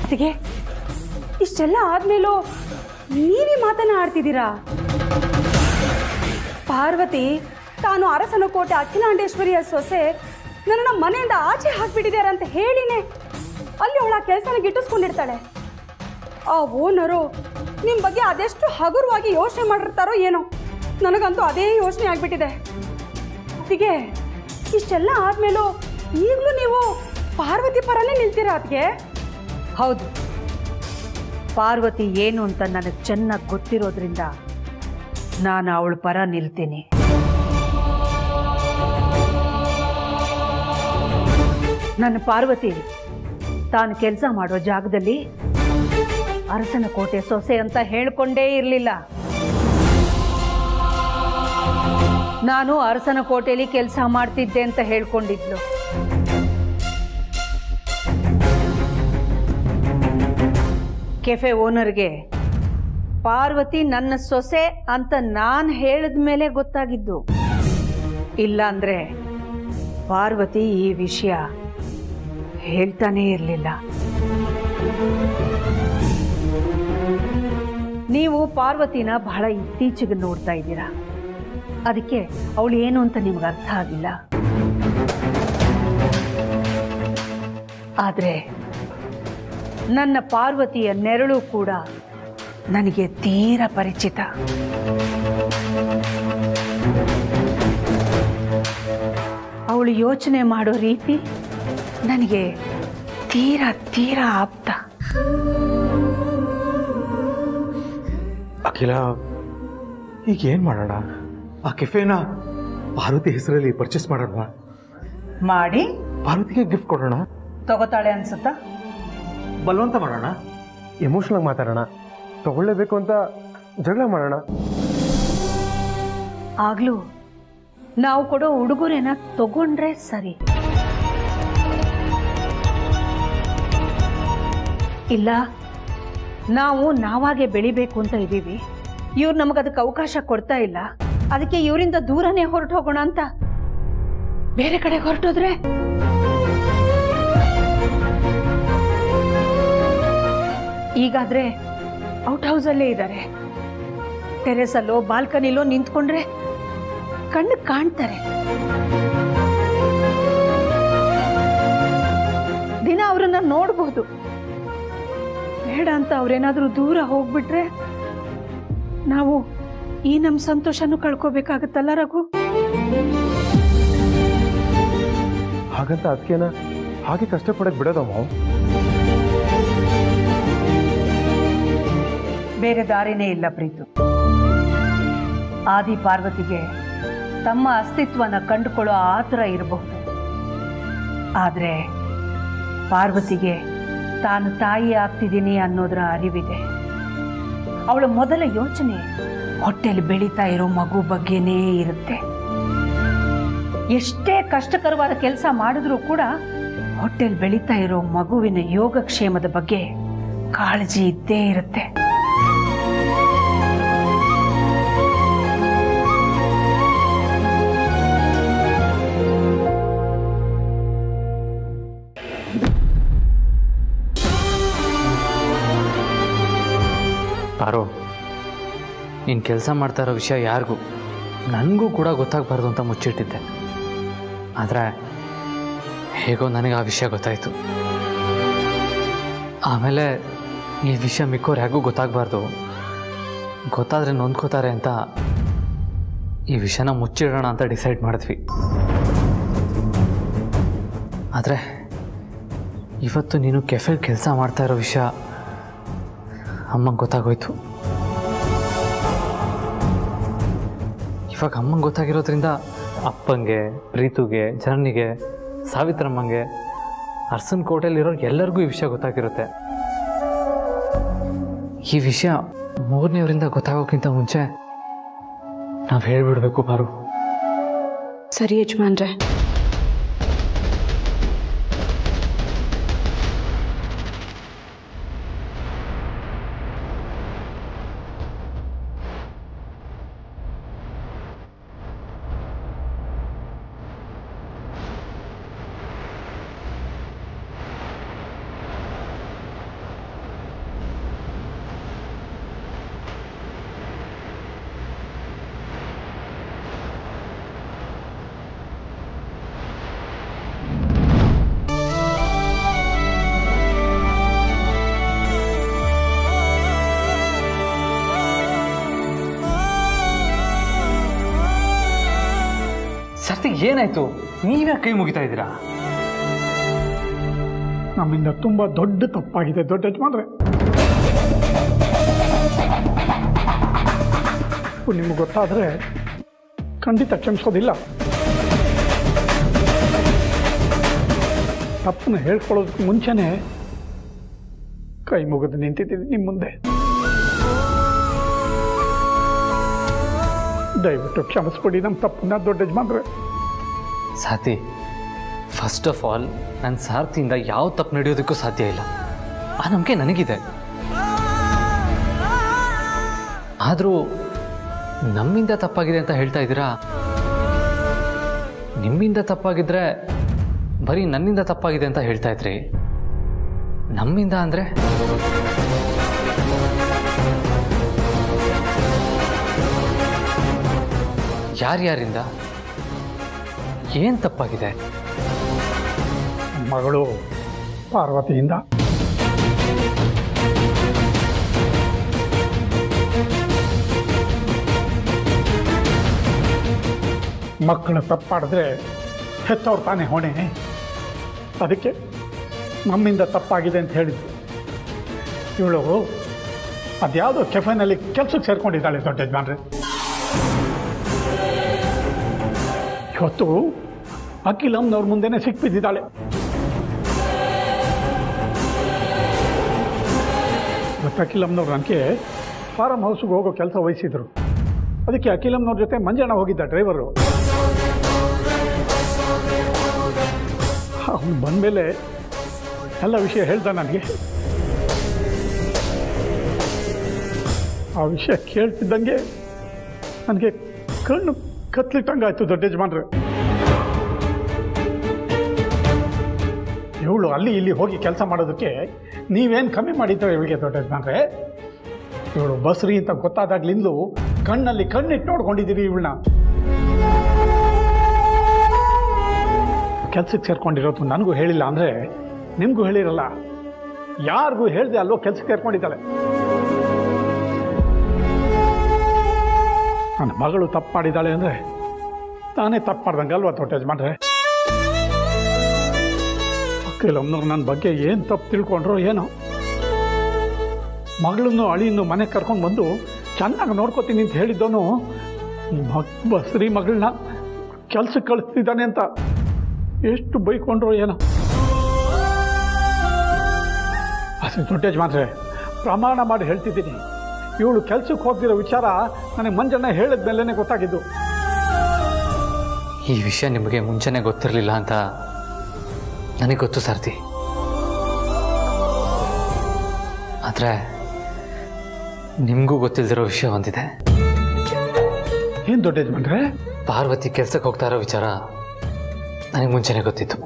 ಅತ್ತಿಗೆ ಇಷ್ಟೆಲ್ಲ ಆದ್ಮೇಲೂ ನೀವೇ ಮಾತನ್ನ ಆಡ್ತಿದ್ದೀರಾ? ಪಾರ್ವತಿ ತಾನು ಅರಸನ ಕೋಟೆ ಅಖಿಲಾಂಡೇಶ್ವರಿಯ ಸೊಸೆ ನನ್ನನ್ನು ಮನೆಯಿಂದ ಆಚೆ ಹಾಕ್ಬಿಟ್ಟಿದ್ದಾರೆ ಅಂತ ಹೇಳಿನೇ ಅಲ್ಲಿ ಅವಳ ಕೆಲಸನ ಗಿಟ್ಟಿಸ್ಕೊಂಡಿರ್ತಾಳೆ. ಆ ಓನರು ನಿಮ್ಮ ಬಗ್ಗೆ ಅದೆಷ್ಟು ಹಗುರವಾಗಿ ಯೋಚನೆ ಮಾಡಿರ್ತಾರೋ ಏನೋ, ನನಗಂತೂ ಅದೇ ಯೋಚನೆ ಆಗ್ಬಿಟ್ಟಿದೆ. ಅತ್ತಿಗೆ ಇಷ್ಟೆಲ್ಲ ಆದ್ಮೇಲೂ ಈಗಲೂ ನೀವು ಪಾರ್ವತಿ ಪರನೇ ನಿಲ್ತೀರಾ ಅತ್ತಿಗೆ? ಹೌದು, ಪಾರ್ವತಿ ಏನು ಅಂತ ನನಗೆ ಚೆನ್ನಾಗಿ ಗೊತ್ತಿರೋದ್ರಿಂದ ನಾನು ಅವಳ ಪರ ನಿಲ್ತೀನಿ. ನನ್ನ ಪಾರ್ವತಿ ತಾನು ಕೆಲಸ ಮಾಡೋ ಜಾಗದಲ್ಲಿ ಅರಸನ ಕೋಟೆ ಸೊಸೆ ಅಂತ ಹೇಳ್ಕೊಂಡೇ ಇರಲಿಲ್ಲ. ನಾನು ಅರಸನ ಕೋಟೆಯಲ್ಲಿ ಕೆಲಸ ಮಾಡ್ತಿದ್ದೆ ಅಂತ ಹೇಳ್ಕೊಂಡಿದ್ಲು. ಕೆಫೆ ಓನರ್ಗೆ ಪಾರ್ವತಿ ನನ್ನ ಸೊಸೆ ಅಂತ ನಾನು ಹೇಳಿದ ಮೇಲೆ ಗೊತ್ತಾಗಿದ್ದು. ಇಲ್ಲ ಅಂದ್ರೆ ಪಾರ್ವತಿ ಈ ವಿಷಯ ಹೇಳ್ತಾನೇ ಇರಲಿಲ್ಲ. ನೀವು ಪಾರ್ವತಿನ ಬಹಳ ಇತ್ತೀಚೆಗೆ ನೋಡ್ತಾ ಇದ್ದೀರಾ, ಅದಕ್ಕೆ ಅವಳು ಏನು ಅಂತ ನಿಮ್ಗೆ ಅರ್ಥ ಆಗಿಲ್ಲ. ಆದ್ರೆ ನನ್ನ ಪಾರ್ವತಿಯ ನೆರಳು ಕೂಡ ನನಗೆ ತೀರಾ ಪರಿಚಿತ. ಅವಳು ಯೋಚನೆ ಮಾಡೋ ರೀತಿ ನನಗೆ ತೀರಾ ತೀರಾ ಆಪ್ತ. ಅಖಿಲ, ಈಗ ಏನ್ ಮಾಡೋಣ? ಆ ಕೆಫೆನ ಪಾರ್ವತಿ ಹೆಸರಲ್ಲಿ ಪರ್ಚೇಸ್ ಮಾಡೋಣ. ಮಾಡಿ ಪಾರ್ವತಿಗೆ ಗಿಫ್ಟ್ ಕೊಡೋಣ. ತಗೋತಾಳೆ ಅನ್ಸುತ್ತಾ? ಬಲವಂತ ಮಾಡೋಣ. ಎಮೋಷನಲ್ ಆಗಿ ಮಾತಾಡೋಣ. ತಗೊಳ್ಳೇಬೇಕು ಅಂತ ಜಗಳ ಮಾಡೋಣ. ಆಗ್ಲೂ ನಾವು ಕೊಡೋ ಉಡುಗೊರೆನ ತಗೊಂಡ್ರೆ ಸರಿ. ಇಲ್ಲ, ನಾವು ನಾವಾಗೆ ಬೆಳಿಬೇಕು ಅಂತ ಇದ್ದೀವಿ, ಇವ್ರು ನಮಗದಕ್ಕೆ ಅವಕಾಶ ಕೊಡ್ತಾ ಇಲ್ಲ, ಅದಕ್ಕೆ ಇವರಿಂದ ದೂರನೇ ಹೊರಟು ಹೋಗೋಣ ಅಂತ ಬೇರೆ ಕಡೆ ಹೊರಟೋದ್ರೆ ಈಗಾದ್ರೆ ಔಟ್ ಹೌಸಲ್ಲೇ ಇದ್ದಾರೆ. ಟೆರೆಸಲ್ಲೋ ಬಾಲ್ಕನಿಲೋ ನಿಂತ್ಕೊಂಡ್ರೆ ಕಣ್ಣು ಕಾಣ್ತಾರೆ. ದಿನ ಅವರನ್ನ ನೋಡ್ಬೋದು. ಬೇಡ ಅಂತ ಅವ್ರೇನಾದ್ರೂ ದೂರ ಹೋಗ್ಬಿಟ್ರೆ ನಾವು ಈ ನಮ್ಮ ಸಂತೋಷನೂ ಕಳ್ಕೋಬೇಕಾಗತ್ತಲ್ಲ ರಘು? ಹಾಗಂತ ಅದಕ್ಕೇನ ಹಾಗೆ ಕಷ್ಟಪಡಕ್ ಬಿಡೋದಮ್ಮ. ಬೇರೆ ದಾರಿನೇ ಇಲ್ಲ ಪ್ರೀತು. ಆದಿ ಪಾರ್ವತಿಗೆ ತಮ್ಮ ಅಸ್ತಿತ್ವನ ಕಂಡುಕೊಳ್ಳೋ ಆತರ ಇರಬಹುದು, ಆದ್ರೆ ಪಾರ್ವತಿಗೆ ತಾನು ತಾಯಿ ಆಗ್ತಿದ್ದೀನಿ ಅನ್ನೋದರ ಅರಿವಿದೆ. ಅವಳ ಮೊದಲ ಯೋಚನೆ ಹೊಟ್ಟೆಲಿ ಬೆಳೀತಾ ಇರೋ ಮಗು ಬಗ್ಗೆನೇ ಇರುತ್ತೆ. ಎಷ್ಟೇ ಕಷ್ಟಕರವಾದ ಕೆಲಸ ಮಾಡಿದ್ರೂ ಕೂಡ ಹೊಟ್ಟೆಲಿ ಬೆಳೀತಾ ಇರೋ ಮಗುವಿನ ಯೋಗಕ್ಷೇಮದ ಬಗ್ಗೆ ಕಾಳಜಿ ಇದ್ದೇ ಇರುತ್ತೆ. ಪಾರು, ನೀನು ಕೆಲಸ ಮಾಡ್ತಾ ಇರೋ ವಿಷಯ ಯಾರಿಗೂ, ನನಗೂ ಕೂಡ ಗೊತ್ತಾಗಬಾರ್ದು ಅಂತ ಮುಚ್ಚಿಟ್ಟಿದ್ದೆ. ಆದರೆ ಹೇಗೋ ನನಗೆ ಆ ವಿಷಯ ಗೊತ್ತಾಯಿತು. ಆಮೇಲೆ ಈ ವಿಷಯ ಮಿಕ್ಕೋರು ಹೇಗೂ ಗೊತ್ತಾಗಬಾರ್ದು, ಗೊತ್ತಾದರೆ ನೊಂದ್ಕೋತಾರೆ ಅಂತ ಈ ವಿಷಯನ ಮುಚ್ಚಿಡೋಣ ಅಂತ ಡಿಸೈಡ್ ಮಾಡಿದ್ವಿ. ಆದರೆ ಇವತ್ತು ನೀನು ಕೆಫೆಗೆ ಕೆಲಸ ಮಾಡ್ತಾ ಇರೋ ವಿಷಯ ಅಮ್ಮಂಗೆ ಗೊತ್ತಾಗೋಯ್ತು. ಇವಾಗ ಅಮ್ಮಂಗೆ ಗೊತ್ತಾಗಿರೋದ್ರಿಂದ ಅಪ್ಪಂಗೆ, ಪ್ರೀತುಗೆ, ಜನನಿಗೆ, ಸಾವಿತ್ರಮ್ಮಂಗೆ, ಅರಸನ ಕೋಟೆಯಲ್ಲಿರೋ ಎಲ್ಲರಿಗೂ ಈ ವಿಷಯ ಗೊತ್ತಾಗಿರುತ್ತೆ. ಈ ವಿಷಯ ಮೂರನೇವರಿಂದ ಗೊತ್ತಾಗೋಕ್ಕಿಂತ ಮುಂಚೆ ನಾವು ಹೇಳ್ಬಿಡ್ಬೇಕು ಪಾರು. ಸರಿ ಯಜಮಾನ್ರೆ. ಸರ್ತಿ ಏನಾಯ್ತು? ನೀವೇ ಕೈ ಮುಗಿತಾ ಇದ್ದೀರಾ? ನಮ್ಮಿಂದ ತುಂಬ ದೊಡ್ಡ ತಪ್ಪಾಗಿದೆ ದೊಡ್ಡ ಯಜಮಾನ್ರೆ. ನಿಮ್ಗೆ ಗೊತ್ತಾದರೆ ಖಂಡಿತ ಕ್ಷಮಿಸೋದಿಲ್ಲ. ತಪ್ಪನ್ನು ಹೇಳ್ಕೊಳ್ಳೋದಕ್ಕೆ ಮುಂಚೆನೇ ಕೈ ಮುಗಿದು ನಿಂತಿದ್ದೀನಿ ನಿಮ್ಮ ಮುಂದೆ. ದಯವಿಟ್ಟು ಕ್ಷಮಿಸ್ಬಿಡಿ ನಮ್ಮ ತಪ್ಪನ್ನ ದೊಡ್ಡ ಯಜಮಾನ್ರೆ. ಸಾಥಿ, ಫಸ್ಟ್ ಆಫ್ ಆಲ್ ನನ್ನ ಸಾರ್ಥಿಯಿಂದ ಯಾವ ತಪ್ಪು ನಡೆಯೋದಕ್ಕೂ ಸಾಧ್ಯ ಇಲ್ಲ. ಆ ನಂಬಿಕೆ ನನಗಿದೆ. ಆದರೂ ನಮ್ಮಿಂದ ತಪ್ಪಾಗಿದೆ ಅಂತ ಹೇಳ್ತಾ ಇದ್ದೀರಾ. ನಿಮ್ಮಿಂದ ತಪ್ಪಾಗಿದ್ರೆ ಬರೀ ನನ್ನಿಂದ ತಪ್ಪಾಗಿದೆ ಅಂತ ಹೇಳ್ತಾ ಇದ್ರಿ. ನಮ್ಮಿಂದ ಅಂದರೆ ಯಾರ್ಯಾರಿಂದ ಏನು ತಪ್ಪಾಗಿದೆ? ಮಗಳು ಪಾರ್ವತಿಯಿಂದ. ಮಕ್ಕಳು ತಪ್ಪಾಡಿದ್ರೆ ಹೆತ್ತವ್ರು ತಾನೇ ಹೊಣೆ. ಅದಕ್ಕೆ ನಮ್ಮಿಂದ ತಪ್ಪಾಗಿದೆ ಅಂತ ಹೇಳಿದ್ದು. ಇವಳು ಅದ್ಯಾವುದೋ ಕೆಫೆನಲ್ಲಿ ಕೆಲಸಕ್ಕೆ ಸೇರ್ಕೊಂಡಿದ್ದಾಳೆ ದೊಡ್ಡ ಯಜಮಾನ್ರೆ. ಇವತ್ತು ಅಖಿಲಮ್ನವ್ರ ಮುಂದೆನೇ ಸಿಕ್ಬಿದ್ದಿದ್ದಾಳೆ. ಇವತ್ತು ಅಖಿಲಮ್ನವ್ರು ನನಗೆ ಫಾರಮ್ ಹೌಸ್ಗೆ ಹೋಗೋ ಕೆಲಸ ವಹಿಸಿದ್ರು. ಅದಕ್ಕೆ ಅಖಿಲಮ್ನವ್ರ ಜೊತೆ ಮಂಜಣ್ಣ ಹೋಗಿದ್ದ ಡ್ರೈವರು. ಅವನು ಬಂದಮೇಲೆ ಎಲ್ಲ ವಿಷಯ ಹೇಳ್ದ ನನಗೆ. ಆ ವಿಷಯ ಕೇಳ್ತಿದ್ದಂಗೆ ನನಗೆ ಕಣ್ಣು ಕತ್ಲಿಟ್ಟಂಗಾಯ್ತು ದೊಡ್ಡ ಯಜಮಾನ್ರೆ. ಇವಳು ಅಲ್ಲಿ ಇಲ್ಲಿ ಹೋಗಿ ಕೆಲಸ ಮಾಡೋದಕ್ಕೆ ನೀವೇನು ಕಮ್ಮಿ ಮಾಡಿದ್ರೆ ಇವಳಿಗೆ ದೊಡ್ಡ ಯಜಮಾನ್ರೆ? ಇವಳು ಬಸ್ರಿ ಅಂತ ಗೊತ್ತಾದಾಗ್ಲಿಂದಲೂ ಕಣ್ಣಲ್ಲಿ ಕಣ್ಣಿಟ್ಟು ನೋಡ್ಕೊಂಡಿದ್ದೀರಿ ಇವಳನ್ನ. ಕೆಲ್ಸಕ್ಕೆ ಸೇರ್ಕೊಂಡಿರೋದು ನನಗೂ ಹೇಳಿಲ್ಲ ಅಂದರೆ ನಿಮಗೂ ಹೇಳಿರಲ್ಲ. ಯಾರಿಗೂ ಹೇಳ್ದೆ ಅಲ್ಲೋ ಕೆಲ್ಸಕ್ಕೆ ಸೇರ್ಕೊಂಡಿದ್ದಾಳೆ. ನನ್ನ ಮಗಳು ತಪ್ಪು ಮಾಡಿದ್ದಾಳೆ ಅಂದರೆ ನಾನೇ ತಪ್ಪು ಮಾಡ್ದಂಗಲ್ವಾ ದೊಡ್ಡ ಯಜಮಾನ್ರೆ? ಕೆಲವೊಮ್ಮೆ ನನ್ನ ಬಗ್ಗೆ ಏನು ತಪ್ಪು ತಿಳ್ಕೊಂಡ್ರೋ ಏನೋ. ಮಗಳನ್ನು ಅಳಿಯನ್ನು ಮನೆಗೆ ಕರ್ಕೊಂಡು ಬಂದು ಚೆನ್ನಾಗಿ ನೋಡ್ಕೋತೀನಿ ಅಂತ ಹೇಳಿದ್ದವನು ಬಸ್ರಿ ಮಗಳನ್ನ ಕೆಲ್ಸಕ್ಕೆ ಕಳಿಸ್ತಿದ್ದಾನೆ ಅಂತ ಎಷ್ಟು ಬೈಕೊಂಡ್ರೋ ಏನೋ. ಅದು ದೊಡ್ಡ ಯಜಮಾನ್ರೆ, ಪ್ರಮಾಣ ಮಾಡಿ ಹೇಳ್ತಿದ್ದೀನಿ, ಇವಳು ಕೆಲ್ಸಕ್ಕೆ ಹೋಗ್ತಿರೋ ವಿಚಾರ ನನಗೆ ಮಂಜಣ್ಣ ಹೇಳಿದ ಮೇಲೇ ಗೊತ್ತಾಗಿದ್ದು. ಈ ವಿಷಯ ನಿಮಗೆ ಮುಂಚೆನೇ ಗೊತ್ತಿರಲಿಲ್ಲ ಅಂತ ನನಗೆ ಗೊತ್ತು ಸಾರ್ಥಿ. ಆದರೆ ನಿಮಗೂ ಗೊತ್ತಿಲ್ಲದಿರೋ ವಿಷಯ ಒಂದಿದೆ. ಏನು ದೊಡ್ಡ ಯಜಮಾನ್ರೆ? ಪಾರ್ವತಿ ಕೆಲ್ಸಕ್ಕೆ ಹೋಗ್ತಾ ಇರೋ ವಿಚಾರ ನನಗೆ ಮುಂಚೆನೇ ಗೊತ್ತಿತ್ತು.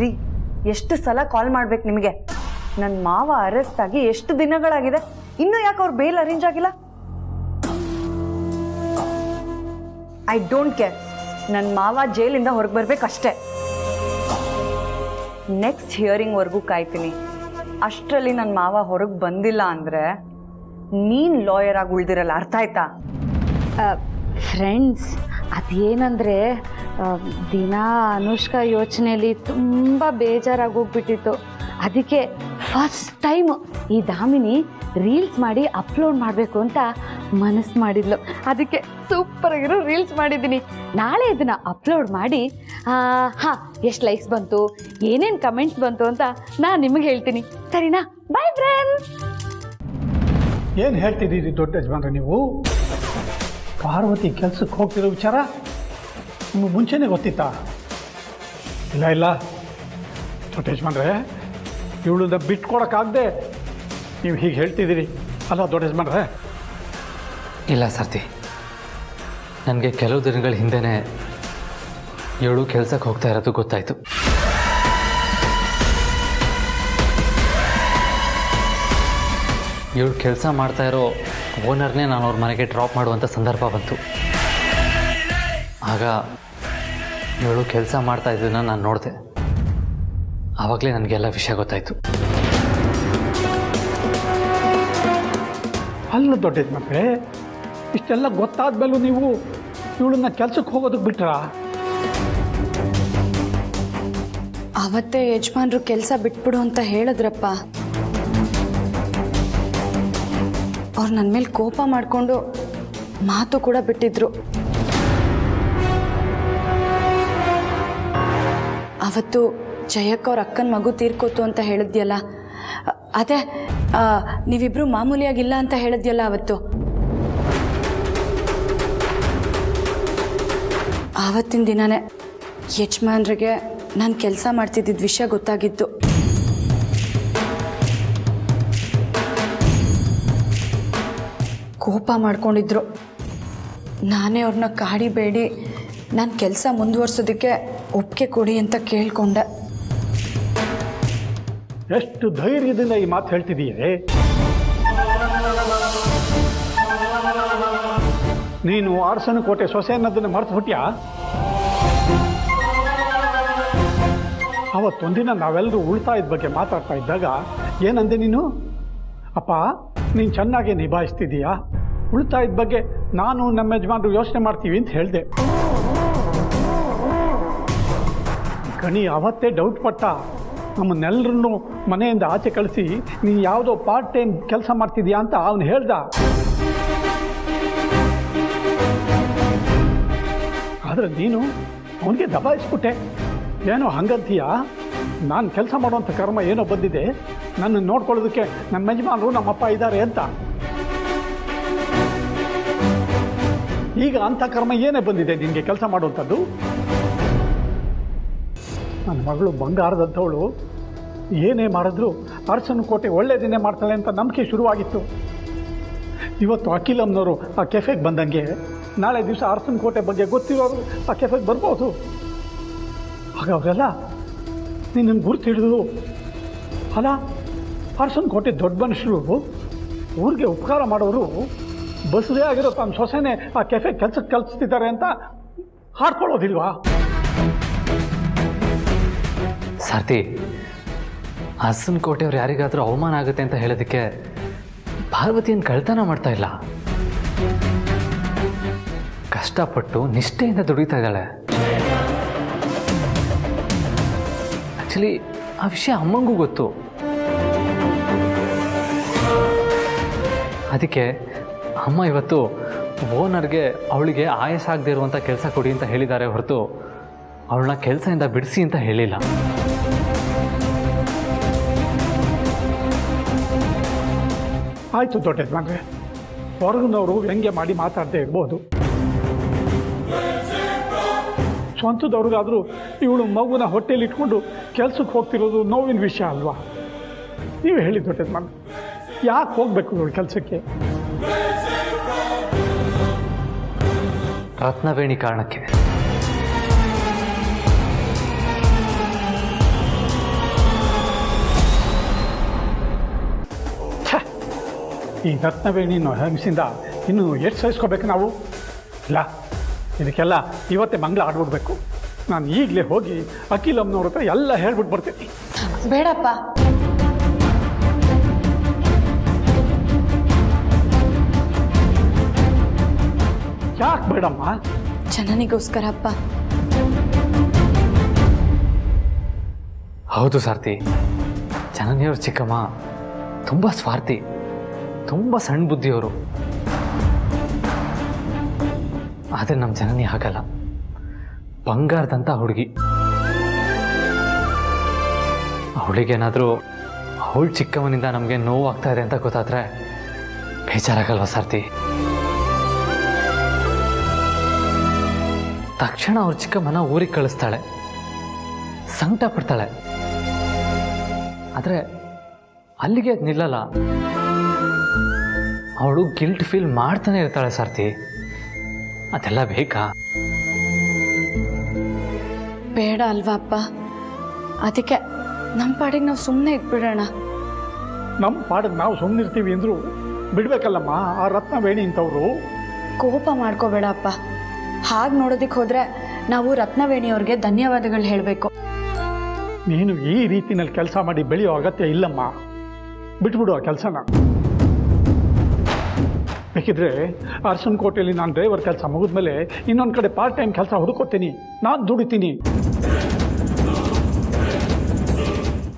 ರೀ, ಎಷ್ಟು ಸಲ ಕಾಲ್ ಮಾಡ್ಬೇಕು ನಿಮಗೆ? ನನ್ನ ಮಾವ ಅರೆಸ್ಟ್ ಆಗಿ ಎಷ್ಟು ದಿನಗಳಾಗಿದೆ, ಇನ್ನೂ ಯಾಕೆ ಅವ್ರು ಬೇಲ್ ಅರೇಂಜ್ ಆಗಿಲ್ಲ? ಐ ಡೋಂಟ್ ಕೇರ್, ನನ್ನ ಮಾವ ಜೈಲಿಂದ ಹೊರಗೆ ಬರ್ಬೇಕಷ್ಟೇ. ನೆಕ್ಸ್ಟ್ ಹಿಯರಿಂಗ್ವರೆಗೂ ಕಾಯ್ತೀನಿ. ಅಷ್ಟರಲ್ಲಿ ನನ್ನ ಮಾವ ಹೊರಗೆ ಬಂದಿಲ್ಲ ಅಂದರೆ ನೀನು ಲಾಯರ್ ಆಗಿ ಉಳಿದಿರಲ್ಲ, ಅರ್ಥ ಆಯ್ತಾ? ಫ್ರೆಂಡ್ಸ್, ಅದೇನಂದರೆ ದಿನ ಅನುಷ್ಕಾ ಯೋಚನೆಯಲ್ಲಿ ತುಂಬ ಬೇಜಾರಾಗೋಗ್ಬಿಟ್ಟಿತ್ತು. ಅದಕ್ಕೆ ಫಸ್ಟ್ ಟೈಮ್ ಈ ದಾಮಿನಿ ರೀಲ್ಸ್ ಮಾಡಿ ಅಪ್ಲೋಡ್ ಮಾಡಬೇಕು ಅಂತ ಮನಸ್ಸು ಮಾಡಿದ್ಲು. ಅದಕ್ಕೆ ಸೂಪರಾಗಿರೋ ರೀಲ್ಸ್ ಮಾಡಿದ್ದೀನಿ. ನಾಳೆ ಇದನ್ನು ಅಪ್ಲೋಡ್ ಮಾಡಿ ಹಾಂ ಎಷ್ಟು ಲೈಕ್ಸ್ ಬಂತು, ಏನೇನು ಕಮೆಂಟ್ಸ್ ಬಂತು ಅಂತ ನಾನು ನಿಮಗೆ ಹೇಳ್ತೀನಿ. ಸರಿನಾ? Bye friends. ಏನು ಹೇಳ್ತಿದ್ದೀರಿ ದೊಡ್ಡ ಯಜಮಾನ್ರೆ ನೀವು? ಪಾರ್ವತಿ ಕೆಲಸಕ್ಕೆ ಹೋಗ್ತಿರೋ ವಿಚಾರ ನಿಮಗೆ ಮುಂಚೆನೇ ಗೊತ್ತಿತ್ತಾ? ಇಲ್ಲ ದೊಡ್ಡ ಯಜಮಾನ್ರೆ, ಇವಳನ್ನ ಬಿಟ್ಕೊಡೋಕ್ಕಾಗದೆ ನೀವು ಹೀಗೆ ಹೇಳ್ತಿದ್ದೀರಿ ಅಲ್ಲ ದೊಡ್ಡ ಯಜಮಾನ್ರೆ? ಇಲ್ಲ ಸರ್ತಿ, ನನಗೆ ಕೆಲವು ದಿನಗಳ ಹಿಂದೆನೇ ಇವಳು ಕೆಲಸಕ್ಕೆ ಹೋಗ್ತಾ ಇರೋದು ಗೊತ್ತಾಯಿತು. ಇವಳು ಕೆಲಸ ಮಾಡ್ತಾ ಇರೋ ಓನರ್ನೇ ನಾನು ಅವ್ರ ಮನೆಗೆ ಡ್ರಾಪ್ ಮಾಡುವಂಥ ಸಂದರ್ಭ ಬಂತು. ಆಗ ಇವಳು ಕೆಲಸ ಮಾಡ್ತಾ ಇದ್ದನ್ನು ನಾನು ನೋಡಿದೆ. ಆವಾಗಲೇ ನನಗೆಲ್ಲ ವಿಷಯ ಗೊತ್ತಾಯಿತು. ಅಲ್ಲ ದೊಡ್ಡ ಯಜಮಾನ್ರೆ, ಇಷ್ಟೆಲ್ಲ ಗೊತ್ತಾದ್ಮೇಲೂ ನೀವು ಇವಳನ್ನ ಕೆಲ್ಸಕ್ಕೆ ಹೋಗೋದಕ್ಕೆ ಬಿಟ್ರಾ? ಅವತ್ತೇ ಯಜಮಾನ್ರು ಕೆಲಸ ಬಿಟ್ಬಿಡು ಅಂತ ಹೇಳಿದ್ರಪ್ಪ. ಅವ್ರು ನನ್ನ ಮೇಲೆ ಕೋಪ ಮಾಡಿಕೊಂಡು ಮಾತು ಕೂಡ ಬಿಟ್ಟಿದ್ರು. ಅವತ್ತು ಜಯಕ್ಕ ಅವ್ರ ಅಕ್ಕನ ಮಗು ತೀರ್ಕೋತು ಅಂತ ಹೇಳಿದ್ಯಲ್ಲ, ಅದೇ ನೀವಿಬ್ರು ಮಾಮೂಲಿಯಾಗಿಲ್ಲ ಅಂತ ಹೇಳಿದ್ಯಲ್ಲ ಅವತ್ತು. ಆವತ್ತಿನ ದಿನನೇ ಯಜಮಾನ್ರಿಗೆ ನಾನು ಕೆಲಸ ಮಾಡ್ತಿದ್ದಿದ್ದ ವಿಷಯ ಗೊತ್ತಾಗಿದ್ದು. ಕೋಪ ಮಾಡ್ಕೊಂಡಿದ್ರು. ನಾನೇ ಅವ್ರನ್ನ ಕಾಡಿಬೇಡಿ ನಾನು ಕೆಲಸ ಮುಂದುವರ್ಸೋದಕ್ಕೆ ಒಪ್ಪಿಗೆ ಕೊಡಿ ಅಂತ ಕೇಳ್ಕೊಂಡೆ. ಎಷ್ಟು ಧೈರ್ಯದಿಂದ ಈ ಮಾತು ಹೇಳ್ತಿದೀಯೇ? ನೀನು ಅರಸನಕೋಟೆ ಸೊಸೆ ಅನ್ನೋದನ್ನು ಮರೆತು ಬಿಟ್ಯಾ? ಅವತ್ತೊಂದಿನ ನಾವೆಲ್ಲರೂ ಉಳಿತಾಯದ ಬಗ್ಗೆ ಮಾತಾಡ್ತಾ ಇದ್ದಾಗ ಏನಂದೆ ನೀನು? ಅಪ್ಪ, ನೀನು ಚೆನ್ನಾಗಿ ನಿಭಾಯಿಸ್ತಿದ್ದೀಯಾ, ಉಳಿತಾಯದ ಬಗ್ಗೆ ನಾನು ನಮ್ಮ ಯಜಮಾನರು ಯೋಚನೆ ಮಾಡ್ತೀವಿ ಅಂತ ಹೇಳಿದೆ. ಗಣಿ ಅವತ್ತೇ ಡೌಟ್ ಪಟ್ಟ. ನಮ್ಮನ್ನೆಲ್ಲರನ್ನು ಮನೆಯಿಂದ ಆಚೆ ಕಳಿಸಿ ನೀನು ಯಾವುದೋ ಪಾರ್ಟ್ ಟೈಮ್ ಕೆಲಸ ಮಾಡ್ತಿದ್ಯಾ ಅಂತ ಅವನು ಹೇಳ್ದ. ಆದರೆ ನೀನು ಅವನಿಗೆ ದಬಾಯಿಸ್ಬಿಟ್ಟೆ. ಏನೋ ಹಂಗಂತೀಯ? ನಾನು ಕೆಲಸ ಮಾಡುವಂಥ ಕರ್ಮ ಏನೋ ಬಂದಿದೆ, ನನ್ನ ನೋಡ್ಕೊಳ್ಳೋದಕ್ಕೆ ನಮ್ಮ ಯಜಮಾನರು ನಮ್ಮಪ್ಪ ಇದ್ದಾರೆ ಅಂತ. ಈಗ ಅಂಥ ಕರ್ಮ ಏನೇ ಬಂದಿದೆ ನಿನಗೆ ಕೆಲಸ ಮಾಡುವಂಥದ್ದು? ನನ್ನ ಮಗಳು ಬಂಗಾರದಂಥವಳು ಏನೇ ಮಾಡಿದ್ರು ಅರಸನಕೋಟೆ ಒಳ್ಳೆಯದನ್ನೇ ಮಾಡ್ತಾಳೆ ಅಂತ ನಂಬಿಕೆ ಶುರುವಾಗಿತ್ತು. ಇವತ್ತು ಅಖಿಲಮ್ನವರು ಆ ಕೆಫೆಗೆ ಬಂದಂಗೆ ನಾಳೆ ದಿವಸ ಅರಸನಕೋಟೆ ಬಗ್ಗೆ ಗೊತ್ತಿರೋರು ಆ ಕೆಫೆಗೆ ಬರ್ಬೋದು. ಆಗ ಅವರೆಲ್ಲ ನಿನ್ನನ್ನು ಗುರ್ತು ಹಿಡಿದು, ಅಲ್ಲ ಅರಸನಕೋಟೆ ದೊಡ್ಡ ಮನುಷ್ಯರು, ಊರಿಗೆ ಉಪಕಾರ ಮಾಡೋರು ಬಸರೇ ಆಗಿರೋ ತಮ್ಮ ಸೊಸೆನೇ ಆ ಕೆಫೆಗೆ ಕೆಲಸಕ್ಕೆ ಕಲಿಸ್ತಿದ್ದಾರೆ ಅಂತ ಹಾಡ್ಕೊಳ್ಳೋದಿಲ್ವಾ? ಸಾರ್ಥಿ, ಅರಸನಕೋಟೆಯವ್ರು ಯಾರಿಗಾದರೂ ಅವಮಾನ ಆಗುತ್ತೆ ಅಂತ ಹೇಳೋದಕ್ಕೆ ಪಾರ್ವತಿಯನ್ನು ಕಳ್ತನ ಮಾಡ್ತಾ ಇಲ್ಲ. ಕಷ್ಟಪಟ್ಟು ನಿಷ್ಠೆಯಿಂದ ದುಡಿತಾ ಇದ್ದಾಳೆ. ಆ್ಯಕ್ಚುಲಿ ಆ ವಿಷಯ ಅಮ್ಮಂಗೂ ಗೊತ್ತು. ಅದಕ್ಕೆ ಅಮ್ಮ ಇವತ್ತು ಓನರ್ಗೆ ಅವಳಿಗೆ ಆಯಾಸ ಆಗದೆ ಇರುವಂಥ ಕೆಲಸ ಕೊಡಿ ಅಂತ ಹೇಳಿದ್ದಾರೆ ಹೊರತು ಅವಳನ್ನ ಕೆಲಸದಿಂದ ಬಿಡಿಸಿ ಅಂತ ಹೇಳಿಲ್ಲ. ಆಯಿತು ದೊಡ್ಡ ಯಜಮಾನ್ರೆ, ಹೊರಗಿನವರು ವ್ಯಂಗ್ಯ ಮಾಡಿ ಮಾತಾಡದೆ ಇರ್ಬೋದು. ಸ್ವಂತದವ್ರಿಗಾದರೂ ಇವಳು ಮಗುನ ಹೊಟ್ಟೆಯಲ್ಲಿ ಇಟ್ಕೊಂಡು ಕೆಲ್ಸಕ್ಕೆ ಹೋಗ್ತಿರೋದು ನೋವಿನ ವಿಷಯ ಅಲ್ವಾ? ನೀವೇ ಹೇಳಿ ದೊಡ್ಡ ಯಜಮಾನ್ರೆ, ಯಾಕೆ ಹೋಗಬೇಕು ಇವಳು ಕೆಲಸಕ್ಕೆ? ರತ್ನವೇಣಿ ಕಾರಣಕ್ಕೆ. ಈ ರತ್ನವೇಣಿನ ಹೆಂಗಸಿಂದ ಇನ್ನು ಎಷ್ಟು ಸಹಿಸ್ಕೋಬೇಕು ನಾವು? ಇಲ್ಲ, ಇದಕ್ಕೆಲ್ಲ ಇವತ್ತೇ ಮಂಗಳ ಆಡ್ಬಿಡ್ಬೇಕು. ನಾನು ಈಗಲೇ ಹೋಗಿ ಅಖಿಲಮ್ಮನವ್ರ ಹತ್ರ ಎಲ್ಲ ಹೇಳ್ಬಿಟ್ಟು ಬರ್ತೀನಿ. ಬೇಡಪ್ಪ, ಯಾಕೆ ಬೇಡಮ್ಮ? ಜನನಿಗೋಸ್ಕರ ಅಪ್ಪ. ಹೌದು ಸಾರ್ಥಿ, ಜನನಿಯವ್ರ ಚಿಕ್ಕಮ್ಮ ತುಂಬ ಸ್ವಾರ್ಥಿ, ತುಂಬ ಸಣ್ಣ ಬುದ್ಧಿಯವರು. ಆದರೆ ನಮ್ಮ ಜನನಿ ಹಾಗಲ್ಲ, ಬಂಗಾರದಂಥ ಹುಡುಗಿ. ಅವಳಿಗೇನಾದರೂ ಅವಳ ಚಿಕ್ಕಮ್ಮನಿಂದ ನಮಗೆ ನೋವಾಗ್ತಾ ಇದೆ ಅಂತ ಗೊತ್ತಾದರೆ ಬೇಜಾರಾಗಲ್ವ ಸಾರ್ಥಿ? ತಕ್ಷಣ ಅವ್ರ ಚಿಕ್ಕಮ್ಮನ ಊರಿಗೆ ಕಳಿಸ್ತಾಳೆ, ಸಂಕಟ ಪಡ್ತಾಳೆ. ಆದರೆ ಅಲ್ಲಿಗೆ ಅದು ನಿಲ್ಲಲ್ಲ, ಅವಳು ಗಿಲ್ಟ್ ಫೀಲ್ ಮಾಡ್ತಾನೆ ಇರ್ತಾಳೆ ಸಾರ್ಥಿ. ಅದೆಲ್ಲ ಬೇಕಾ? ಬೇಡ ಅಲ್ವಾ ಅಪ್ಪ? ಅದಕ್ಕೆ ನಮ್ಮ ಪಾಡಿಗೆ ನಾವು ಸುಮ್ಮನೆ ಇದ್ಬಿಡೋಣ. ನಮ್ಮ ಪಾಡಿಗೆ ನಾವು ಸುಮ್ಮನಿರ್ತೀವಿ ಅಂದರೂ ಬಿಡ್ಬೇಕಲ್ಲಮ್ಮ ಆ ರತ್ನವೇಣಿ ಇಂಥವ್ರು. ಕೋಪ ಮಾಡ್ಕೋಬೇಡ ಅಪ್ಪ. ಹಾಗೆ ನೋಡೋದಕ್ಕೆ ಹೋದರೆ ನಾವು ರತ್ನವೇಣಿಯವ್ರಿಗೆ ಧನ್ಯವಾದಗಳು ಹೇಳಬೇಕು. ನೀನು ಈ ರೀತಿನಲ್ಲಿ ಕೆಲಸ ಮಾಡಿ ಬೆಳೆಯೋ ಅಗತ್ಯ ಇಲ್ಲಮ್ಮ, ಬಿಟ್ಬಿಡು ಆ ಕೆಲಸನ. ಬೇಕಿದ್ರೆ ಅರಸನಕೋಟೆಯಲ್ಲಿ ನಾನು ಡ್ರೈವರ್ ಕೆಲಸ ಮುಗಿದ್ಮೇಲೆ ಇನ್ನೊಂದು ಕಡೆ ಪಾರ್ಟ್ ಟೈಮ್ ಕೆಲಸ ಹುಡುಕೋತೀನಿ, ನಾನು ದುಡಿತೀನಿ.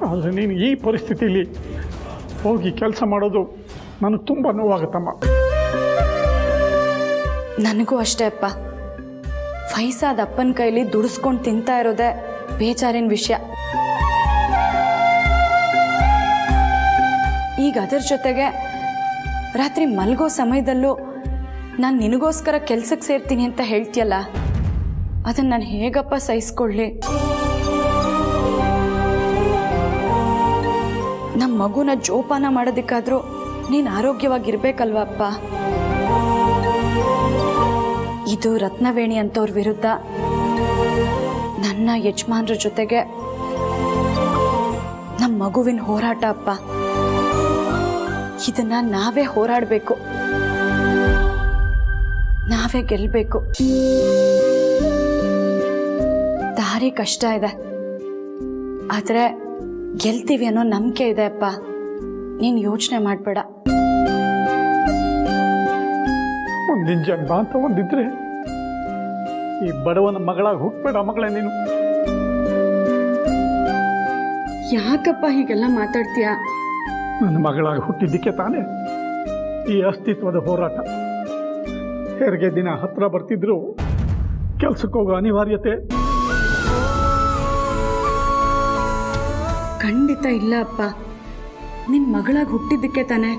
ಆದರೆ ನೀನು ಈ ಪರಿಸ್ಥಿತಿಯಲ್ಲಿ ಹೋಗಿ ಕೆಲಸ ಮಾಡೋದು ನನಗೆ ತುಂಬ ನೋವಾಗುತ್ತಮ್ಮ. ನನಗೂ ಅಷ್ಟೇ ಅಪ್ಪ. ವಯಸ್ಸಾದ ಅಪ್ಪನ ಕೈಲಿ ದುಡಿಸ್ಕೊಂಡು ತಿಂತಾ ಇರೋದೇ ಬೇಜಾರಿನ ವಿಷಯ. ಈಗ ಅದರ ಜೊತೆಗೆ ರಾತ್ರಿ ಮಲಗೋ ಸಮಯದಲ್ಲೂ ನಾನು ನಿನಗೋಸ್ಕರ ಕೆಲ್ಸಕ್ಕೆ ಸೇರ್ತೀನಿ ಅಂತ ಹೇಳ್ತೀಯಲ್ಲ, ಅದನ್ನು ನಾನು ಹೇಗಪ್ಪ ಸಹಿಸ್ಕೊಳ್ಳಿ? ನಮ್ಮ ಮಗುನ ಜೋಪಾನ ಮಾಡೋದಕ್ಕಾದ್ರೂ ನೀನು ಆರೋಗ್ಯವಾಗಿರ್ಬೇಕಲ್ವ ಅಪ್ಪ? ಇದು ರತ್ನವೇಣಿ ಅಂತವ್ರ ವಿರುದ್ಧ ನನ್ನ ಯಜಮಾನ್ರ ಜೊತೆಗೆ ನಮ್ಮ ಮಗುವಿನ ಹೋರಾಟ ಅಪ್ಪ. ಇದನ್ನ ನಾವೇ ಹೋರಾಡಬೇಕು, ನಾವೇ ಗೆಲ್ಲಬೇಕು. ದಾರಿ ಕಷ್ಟ ಇದೆ, ಆದರೆ ಗೆಲ್ತೀವಿ ಅನ್ನೋ ನಂಬಿಕೆ ಇದೆ ಅಪ್ಪ. ನೀನು ಯೋಚನೆ ಮಾಡಬೇಡ. ಒಂದಿನ ಜನ್ಮ ಅಂತ ಒಂದಿದ್ರೆ ಈ ಬಡವನ ಮಗಳಾಗಿ ಹುಟ್ಟಬೇಡ ಮಗಳೇ ನೀನು. ಯಾಕಪ್ಪ ಹೀಗೆಲ್ಲ ಮಾತಾಡ್ತೀಯ? ನನ್ನ ಮಗಳಾಗಿ ಹುಟ್ಟಿದ್ದಕ್ಕೆ ತಾನೇ ಈ ಅಸ್ತಿತ್ವದ ಹೋರಾಟ. ಹೆರಿಗೆ ದಿನ ಹತ್ರ ಬರ್ತಿದ್ರು ಕೆಲ್ಸಕ್ಕೆ ಹೋಗೋ ಅನಿವಾರ್ಯತೆ. ಖಂಡಿತ ಇಲ್ಲ ಅಪ್ಪ. ನಿನ್ನ ಮಗಳಾಗಿ ಹುಟ್ಟಿದ್ದಕ್ಕೆ ತಾನೇ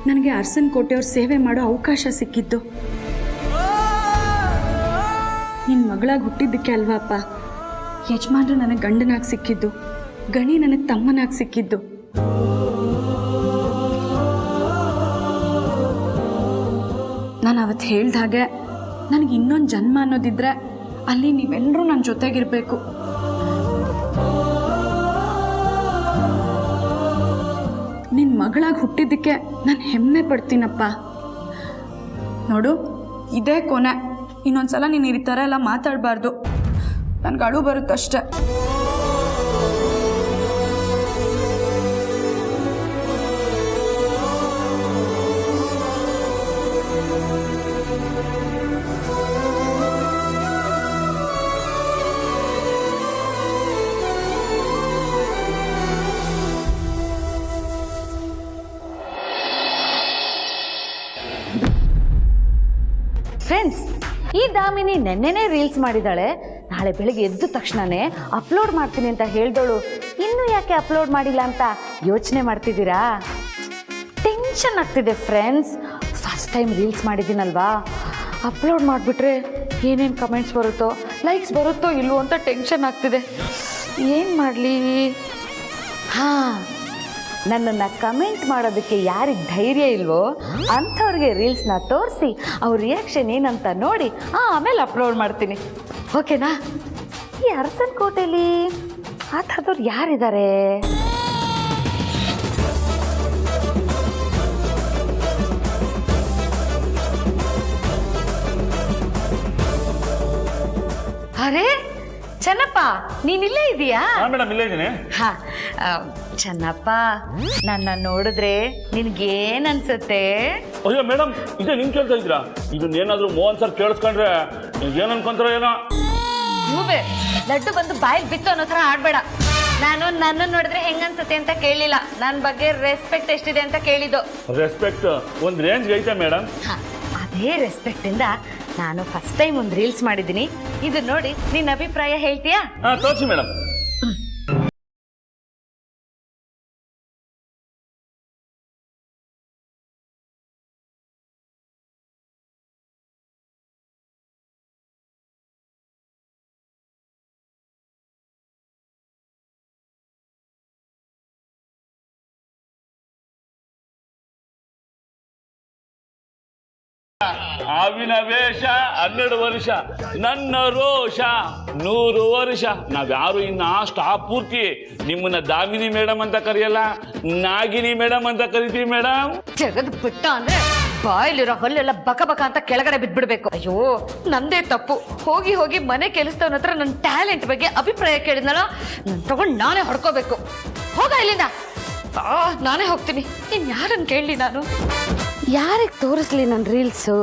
ನನಗೆ ಅರಸನಕೋಟೆಯವ್ರ ಸೇವೆ ಮಾಡೋ ಅವಕಾಶ ಸಿಕ್ಕಿದ್ದು. ನಿನ್ನ ಮಗಳಾಗಿ ಹುಟ್ಟಿದ್ದಕ್ಕೆ ಅಲ್ವಾ ಅಪ್ಪ ಯಜಮಾನ್ರು ನನಗೆ ಗಂಡನಾಗಿ ಸಿಕ್ಕಿದ್ದು, ಗಣಿ ನನಗೆ ತಮ್ಮನಾಗಿ ಸಿಕ್ಕಿದ್ದು. ನಾನು ಅವತ್ತು ಹೇಳ್ದ ಹಾಗೆ ನನಗೆ ಇನ್ನೊಂದು ಜನ್ಮ ಅನ್ನೋದಿದ್ರೆ ಅಲ್ಲಿ ನೀವೆಲ್ಲರೂ ನನ್ನ ಜೊತೆಗಿರಬೇಕು. ನಿನ್ನ ಮಗಳಾಗಿ ಹುಟ್ಟಿದ್ದಕ್ಕೆ ನಾನು ಹೆಮ್ಮೆ ಪಡ್ತೀನಪ್ಪ. ನೋಡು, ಇದೇ ಕೊನೆ. ಇನ್ನೊಂದ್ಸಲ ನೀನು ಈ ಥರ ಎಲ್ಲ ಮಾತಾಡಬಾರ್ದು. ನನಗೆ ಅಳು ಬರುತ್ತಷ್ಟೆ. ಫ್ರೆಂಡ್ಸ್, ಈ ದಾಮಿನಿ ನೆನ್ನೆನೇ ರೀಲ್ಸ್ ಮಾಡಿದ್ದಾಳೆ. ನಾಳೆ ಬೆಳಗ್ಗೆ ಎದ್ದ ತಕ್ಷಣನೇ ಅಪ್ಲೋಡ್ ಮಾಡ್ತೀನಿ ಅಂತ ಹೇಳ್ದೋಳು. ಇನ್ನೂ ಯಾಕೆ ಅಪ್ಲೋಡ್ ಮಾಡಿಲ್ಲ ಅಂತ ಯೋಚನೆ ಮಾಡ್ತಿದ್ದೀರಾ? ಟೆನ್ಷನ್ ಆಗ್ತಿದೆ ಫ್ರೆಂಡ್ಸ್. ಫಸ್ಟ್ ಟೈಮ್ ರೀಲ್ಸ್ ಮಾಡಿದ್ದೀನಲ್ವಾ, ಅಪ್ಲೋಡ್ ಮಾಡಿಬಿಟ್ರೆ ಏನೇನು ಕಮೆಂಟ್ಸ್ ಬರುತ್ತೋ, ಲೈಕ್ಸ್ ಬರುತ್ತೋ ಇಲ್ಲವೋ ಅಂತ ಟೆನ್ಷನ್ ಆಗ್ತಿದೆ. ಏನು ಮಾಡಲಿ? ಹಾಂ, ನನ್ನನ್ನು ಕಮೆಂಟ್ ಮಾಡೋದಕ್ಕೆ ಯಾರಿಗೆ ಧೈರ್ಯ ಇಲ್ವೋ ಅಂಥವ್ರಿಗೆ ರೀಲ್ಸ್ನ ತೋರಿಸಿ ಅವ್ರ ರಿಯಾಕ್ಷನ್ ಏನಂತ ನೋಡಿ ಆಮೇಲೆ ಅಪ್ಲೋಡ್ ಮಾಡ್ತೀನಿ. ಓಕೆನಾ? ಈ ಅರಸನಕೋಟೆಯಲ್ಲಿ ಆ ಥರದವ್ರು ಯಾರಿದ್ದಾರೆ? ಅರೆ ಚೆನ್ನಪ್ಪ, ನೀನಿಲ್ಲೇ ಇದೀಯಾ? ಮೇಡಮ್ ಇಲ್ಲೇ ಇದ್ದೀನಿ. ಹಾ, ಚೆನ್ನಪ್ಪ, ನನ್ನ ನೋಡಿದ್ರೆ ನಿನ್ಗೇನ್ ಅನ್ಸುತ್ತೆ? ಅಯ್ಯೋ ಮೇಡಮ್, ಇದೇ ನಿಮ್ ಕೇಳ್ತಾ ಇದ್ದೀರಾ? ಇದನ್ನೇನಾದ್ರೂ ಮೋಹನ್ ಸರ್ ಕೇಳಿಸ್ಕೊಂಡ್ರೆ ಏನು ಅನ್ಕೊಂತಾರೋ ಏನೋ. ರೂಬೆ ಲಡ್ಡು ಬಂದು ಬಾಯಿಗೆ ಬಿತ್ತು ಅನ್ನೋ ಥರ ಆಡ್ಬೇಡ. ನಾನು ನನ್ನ ನೋಡಿದ್ರೆ ಹೆಂಗನ್ಸುತ್ತೆ ಅಂತ ಕೇಳಿಲ್ಲ, ನನ್ನ ಬಗ್ಗೆ ರೆಸ್ಪೆಕ್ಟ್ ಎಷ್ಟಿದೆ ಅಂತ ಕೇಳಿದ್ದು. ರೆಸ್ಪೆಕ್ಟ್ ಒಂದು ರೇಂಜ್ಗೆ ಐತೆ ಮೇಡಮ್. ಅದೇ ರೆಸ್ಪೆಕ್ಟ್ ಇಂದ ನಾನು ಫಸ್ಟ್ ಟೈಮ್ ಒಂದು ರೀಲ್ಸ್ ಮಾಡಿದ್ದೀನಿ. ಇದು ನೋಡಿ ನಿನ್ನ ಅಭಿಪ್ರಾಯ ಹೇಳ್ತೀಯಾ? ತೋರಿಸಿ ಮೇಡಮ್. ಆವಿನ ವೇಷ 12 ವರ್ಷ, ನನ್ನ ರೋಷ 100 ವರ್ಷ. ನಾವ್ಯಾರು ಇನ್ನ ಸ್ಟಾಪ್ ಪೂರ್ತಿ ನಿಮ್ಮನ್ನ ದಾಮಿನಿ ಮೇಡಮ್ ಅಂತ ಕರೆಯಲ್ಲ, ನಾಗಿನಿ ಮೇಡಮ್ ಅಂತ ಕರಿತೀವಿ ಮೇಡಮ್. ಜಗದ್ ಬಿಟ್ಟ ಅಂದ್ರೆ ಬಾಯಲ್ಲಿರೋ ಹಲ್ಲೆಲ್ಲ ಬಕ ಬಕ ಅಂತ ಕೆಳಗಡೆ ಬಿದ್ಬಿಡ್ಬೇಕು. ಅಯ್ಯೋ ನಂದೇ ತಪ್ಪು. ಹೋಗಿ ಹೋಗಿ ಮನೆ ಕೆಲಸದವನ ಹತ್ರ ನನ್ನ ಟ್ಯಾಲೆಂಟ್ ಬಗ್ಗೆ ಅಭಿಪ್ರಾಯ ಕೇಳಿದ್ನಲ್ಲ, ನಾನು ತಗೊಂಡು ನಾನೇ ಹೊಡ್ಕೋಬೇಕು. ಹೋಗ ಇಲ್ಲಿಂದ. ನಾನೇ ಹೋಗ್ತೀನಿ. ಇನ್ ಯಾರನ್ನು ಕೇಳಲಿ ನಾನು? ಯಾರಿಗೆ ತೋರಿಸ್ಲಿ ನನ್ನ ರೀಲ್ಸು?